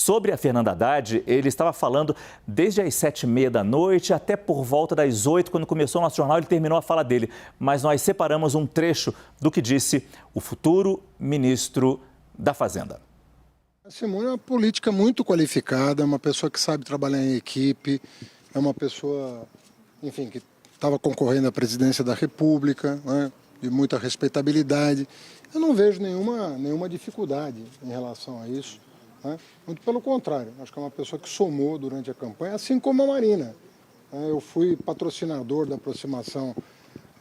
Sobre a Fernanda Haddad, ele estava falando desde as 7h30 da noite até por volta das 8h, quando começou o nosso jornal, ele terminou a fala dele. Mas nós separamos um trecho do que disse o futuro ministro da Fazenda. A Simone é uma política muito qualificada, é uma pessoa que sabe trabalhar em equipe, é uma pessoa, enfim, que estava concorrendo à presidência da República, né, de muita respeitabilidade. Eu não vejo nenhuma dificuldade em relação a isso. Muito pelo contrário, acho que é uma pessoa que somou durante a campanha, assim como a Marina. Eu fui patrocinador da aproximação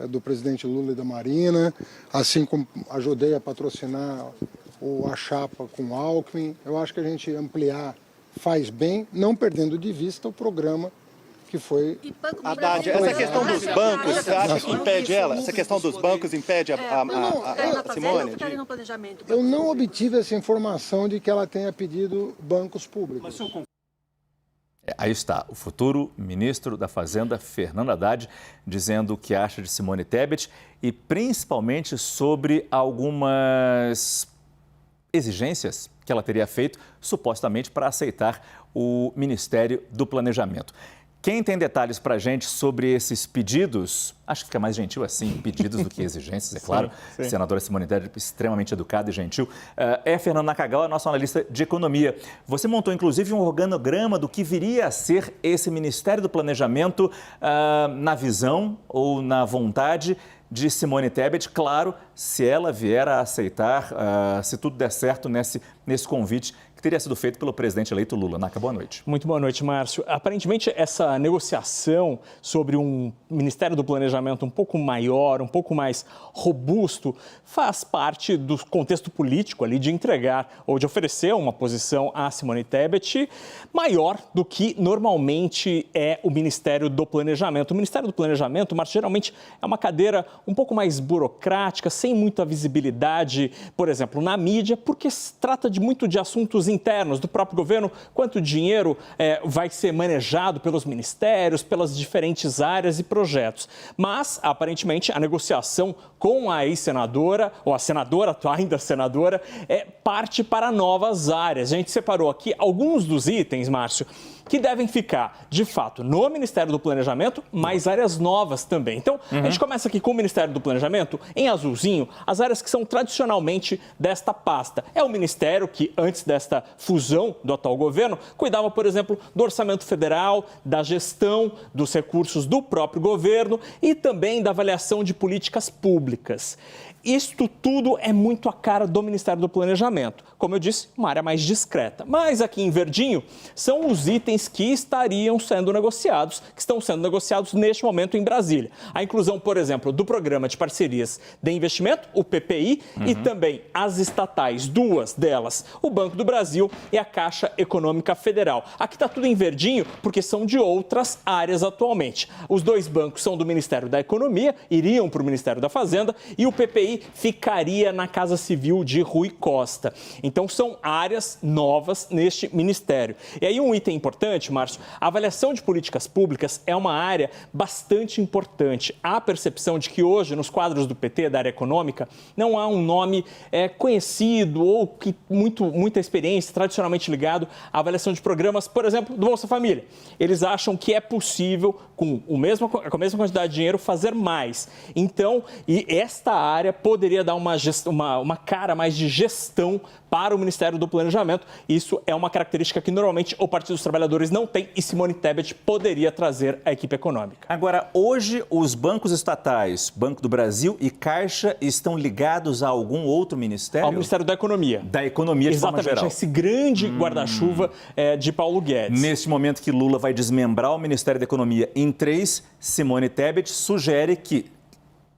do presidente Lula e da Marina, assim como ajudei a patrocinar a chapa com o Alckmin. Eu acho que a gente ampliar faz bem, não perdendo de vista o programa que foi... Haddad, essa questão dos bancos, você acha que impede ela? Essa questão dos bancos impede a Simone? Eu não obtive essa informação de que ela tenha pedido bancos públicos. Aí está, o futuro ministro da Fazenda, Fernando Haddad, dizendo o que acha de Simone Tebet e principalmente sobre algumas exigências que ela teria feito, supostamente, para aceitar o Ministério do Planejamento. Quem tem detalhes para a gente sobre esses pedidos, acho que fica mais gentil assim, pedidos do que exigências, é claro. Sim. Senadora Simone Tebet, extremamente educada e gentil. É Fernando Nakagawa, nosso analista de economia. Você montou, inclusive, um organograma do que viria a ser esse Ministério do Planejamento na visão ou na vontade de Simone Tebet, claro, se ela vier a aceitar, se tudo der certo nesse convite que teria sido feito pelo presidente eleito Lula. Naka, boa noite. Muito boa noite, Márcio. Aparentemente, essa negociação sobre um Ministério do Planejamento um pouco maior, um pouco mais robusto, faz parte do contexto político ali de entregar ou de oferecer uma posição a Simone Tebet maior do que normalmente é o Ministério do Planejamento. O Ministério do Planejamento, Márcio, geralmente é uma cadeira um pouco mais burocrática, sem muita visibilidade, por exemplo, na mídia, porque se trata muito de assuntos internos do próprio governo, quanto dinheiro vai ser manejado pelos ministérios, pelas diferentes áreas e projetos. Mas, aparentemente, a negociação com a ex-senadora, ou a senadora, ainda senadora, parte para novas áreas. A gente separou aqui alguns dos itens, Márcio, que devem ficar, de fato, no Ministério do Planejamento, mas áreas novas também. Então, a gente começa aqui com o Ministério do Planejamento, em azulzinho, as áreas que são tradicionalmente desta pasta. É o ministério que, antes desta fusão do atual governo, cuidava, por exemplo, do orçamento federal, da gestão dos recursos do próprio governo e também da avaliação de políticas públicas. Isto tudo é muito a cara do Ministério do Planejamento. Como eu disse, uma área mais discreta. Mas aqui em verdinho são os itens que estariam sendo negociados, que estão sendo negociados neste momento em Brasília. A inclusão, por exemplo, do Programa de Parcerias de Investimento, o PPI, e também as estatais, duas delas, o Banco do Brasil e a Caixa Econômica Federal. Aqui está tudo em verdinho porque são de outras áreas atualmente. Os dois bancos são do Ministério da Economia, iriam para o Ministério da Fazenda, e o PPI ficaria na Casa Civil de Rui Costa. Então, são áreas novas neste ministério. E aí, um item importante, Márcio, a avaliação de políticas públicas é uma área bastante importante. Há a percepção de que hoje, nos quadros do PT, da área econômica, não há um nome conhecido ou que muita experiência, tradicionalmente ligado à avaliação de programas, por exemplo, do Bolsa Família. Eles acham que é possível, com a mesma quantidade de dinheiro, fazer mais. Então, e esta área poderia dar uma cara mais de gestão para o Ministério do Planejamento. Isso é uma característica que normalmente o Partido dos Trabalhadores não tem e Simone Tebet poderia trazer à equipe econômica. Agora, hoje os bancos estatais, Banco do Brasil e Caixa, estão ligados a algum outro ministério? Ao Ministério da Economia. Da Economia, de forma geral. Exatamente, esse grande guarda-chuva de Paulo Guedes. Neste momento que Lula vai desmembrar o Ministério da Economia em 3, Simone Tebet sugere que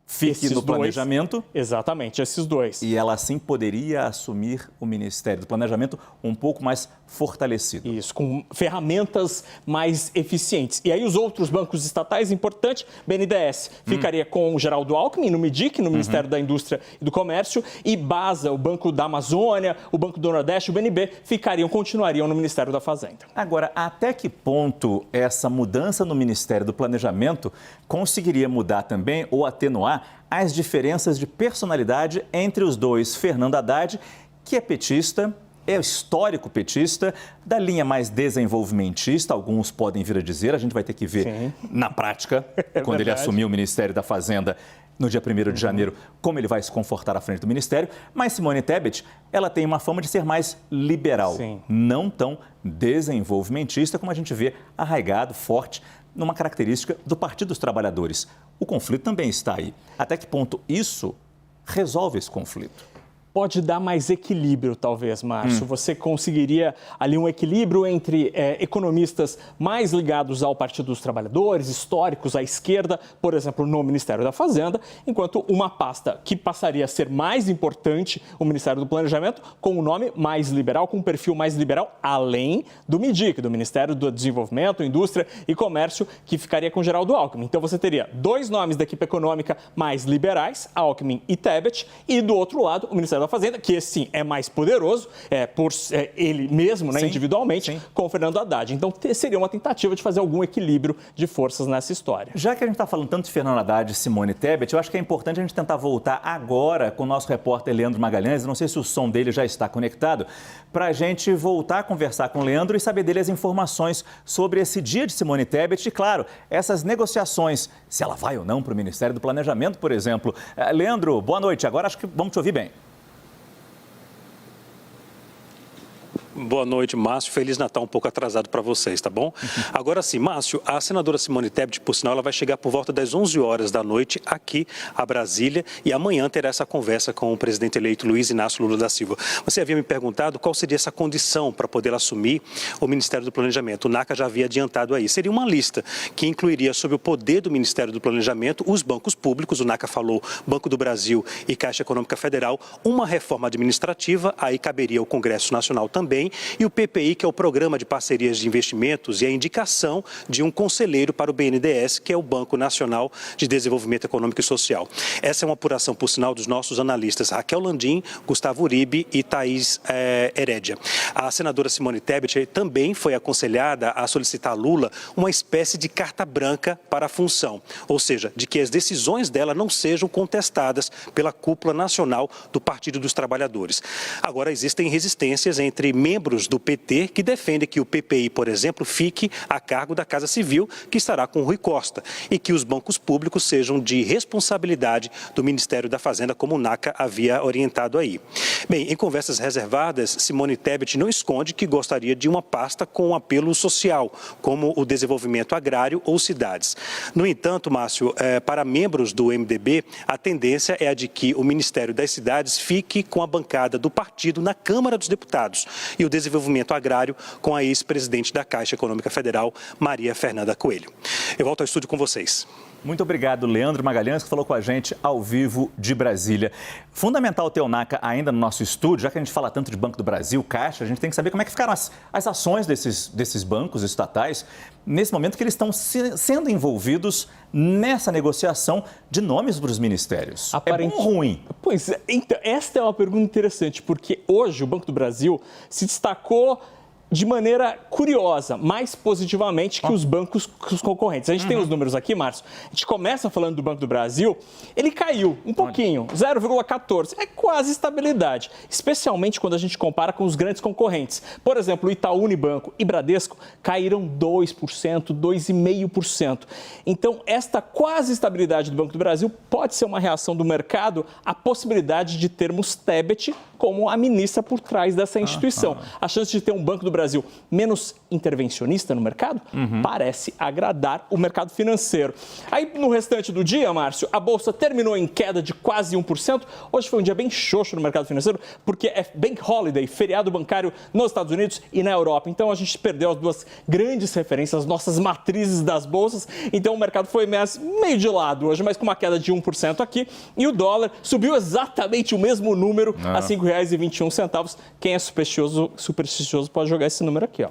fique no planejamento. Exatamente, esses dois. E ela, assim, poderia assumir o Ministério do Planejamento um pouco mais fortalecido. Isso, com ferramentas mais eficientes. E aí os outros bancos estatais, importante, BNDES ficaria com o Geraldo Alckmin, no MIDIC, no Ministério da Indústria e do Comércio, e BASA, o Banco da Amazônia, o Banco do Nordeste, o BNB, continuariam no Ministério da Fazenda. Agora, até que ponto essa mudança no Ministério do Planejamento conseguiria mudar também ou atenuar as diferenças de personalidade entre os dois? Fernando Haddad, que é petista, é histórico petista, da linha mais desenvolvimentista, alguns podem vir a dizer, a gente vai ter que ver na prática, quando ele assumir o Ministério da Fazenda no dia 1º de janeiro, como ele vai se comportar à frente do Ministério. Mas Simone Tebet, ela tem uma fama de ser mais liberal, não tão desenvolvimentista, como a gente vê arraigado, forte, numa característica do Partido dos Trabalhadores. O conflito também está aí. Até que ponto isso resolve esse conflito? Pode dar mais equilíbrio, talvez, Márcio. Você conseguiria ali um equilíbrio entre economistas mais ligados ao Partido dos Trabalhadores, históricos à esquerda, por exemplo, no Ministério da Fazenda, enquanto uma pasta que passaria a ser mais importante, o Ministério do Planejamento, com um nome mais liberal, com um perfil mais liberal, além do MIDIC, do Ministério do Desenvolvimento, Indústria e Comércio, que ficaria com Geraldo Alckmin. Então, você teria dois nomes da equipe econômica mais liberais, Alckmin e Tebet, e do outro lado, o Ministério da Fazenda, que esse sim é mais poderoso, por ele mesmo, né, individualmente, com o Fernando Haddad. Então, seria uma tentativa de fazer algum equilíbrio de forças nessa história. Já que a gente está falando tanto de Fernando Haddad e Simone Tebet, eu acho que é importante a gente tentar voltar agora com o nosso repórter Leandro Magalhães, não sei se o som dele já está conectado, para a gente voltar a conversar com o Leandro e saber dele as informações sobre esse dia de Simone Tebet e, claro, essas negociações, se ela vai ou não para o Ministério do Planejamento, por exemplo. Leandro, boa noite. Agora acho que vamos te ouvir bem. Boa noite, Márcio. Feliz Natal um pouco atrasado para vocês, tá bom? Agora sim, Márcio, a senadora Simone Tebet, por sinal, ela vai chegar por volta das 11 horas da noite aqui a Brasília e amanhã terá essa conversa com o presidente eleito Luiz Inácio Lula da Silva. Você havia me perguntado qual seria essa condição para poder assumir o Ministério do Planejamento. O NACA já havia adiantado aí. Seria uma lista que incluiria sob o poder do Ministério do Planejamento os bancos públicos, o NACA falou Banco do Brasil e Caixa Econômica Federal, uma reforma administrativa, aí caberia o Congresso Nacional também, e o PPI, que é o Programa de Parcerias de Investimentos, e a indicação de um conselheiro para o BNDES, que é o Banco Nacional de Desenvolvimento Econômico e Social. Essa é uma apuração, por sinal, dos nossos analistas Raquel Landim, Gustavo Uribe e Thaís Herédia. A senadora Simone Tebet também foi aconselhada a solicitar a Lula uma espécie de carta branca para a função, ou seja, de que as decisões dela não sejam contestadas pela cúpula nacional do Partido dos Trabalhadores. Agora, existem resistências entre membros do PT que defendem que o PPI, por exemplo, fique a cargo da Casa Civil, que estará com Rui Costa, e que os bancos públicos sejam de responsabilidade do Ministério da Fazenda, como o NACA havia orientado aí. Bem, em conversas reservadas, Simone Tebet não esconde que gostaria de uma pasta com um apelo social, como o desenvolvimento agrário ou cidades. No entanto, Márcio, para membros do MDB, a tendência é a de que o Ministério das Cidades fique com a bancada do partido na Câmara dos Deputados e o desenvolvimento agrário com a ex-presidente da Caixa Econômica Federal, Maria Fernanda Coelho. Eu volto ao estúdio com vocês. Muito obrigado, Leandro Magalhães, que falou com a gente ao vivo de Brasília. Fundamental ter o NACA ainda no nosso estúdio, já que a gente fala tanto de Banco do Brasil, Caixa, a gente tem que saber como é que ficaram as ações desses bancos estatais nesse momento que eles estão sendo envolvidos nessa negociação de nomes para os ministérios. É bom ou ruim? Pois é, então, esta é uma pergunta interessante, porque hoje o Banco do Brasil se destacou de maneira curiosa, mais positivamente que os bancos concorrentes. A gente tem os números aqui, Márcio. A gente começa falando do Banco do Brasil, ele caiu um pouquinho, 0,14. É quase estabilidade, especialmente quando a gente compara com os grandes concorrentes. Por exemplo, o Itaú Unibanco e Bradesco caíram 2%, 2,5%. Então, esta quase estabilidade do Banco do Brasil pode ser uma reação do mercado à possibilidade de termos Tebet como a ministra por trás dessa instituição. A chance de ter um Banco do Brasil menos intervencionista no mercado parece agradar o mercado financeiro. Aí, no restante do dia, Márcio, a Bolsa terminou em queda de quase 1%. Hoje foi um dia bem xoxo no mercado financeiro, porque é Bank Holiday, feriado bancário nos Estados Unidos e na Europa. Então, a gente perdeu as duas grandes referências, as nossas matrizes das bolsas. Então, o mercado foi meio de lado hoje, mas com uma queda de 1% aqui. E o dólar subiu exatamente o mesmo número, a R$ 5,21. Quem é supersticioso pode jogar esse número aqui, ó.